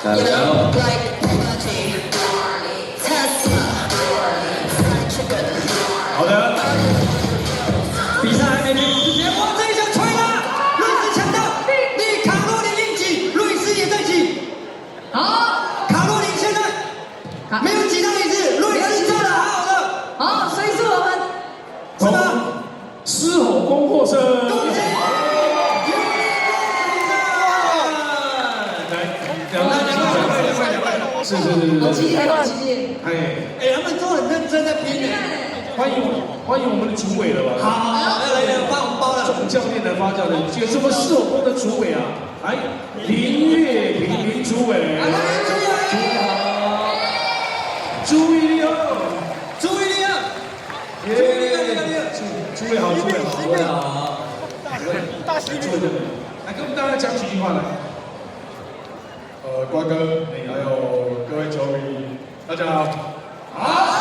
加油！好的，比赛还没结束之前，我这一下吹了，瑞士抢到，你卡洛琳应急，瑞士也在挤。好，卡洛琳现在没有挤到一次，瑞士做得好的。好，所以是我们什么？狮吼功获胜。恭喜！是，好激烈，好激烈。哎，他们都很认真在拼哎。欢迎我们的主委了吧？好，来发红包了。总教练来发教练，有什么狮吼功的主委啊？来，林月平林主委。注意力哦，注意力啊！诸位好，大喜诸位来跟我们大家讲几句话来。瓜哥，还有各位球迷，大家好。好。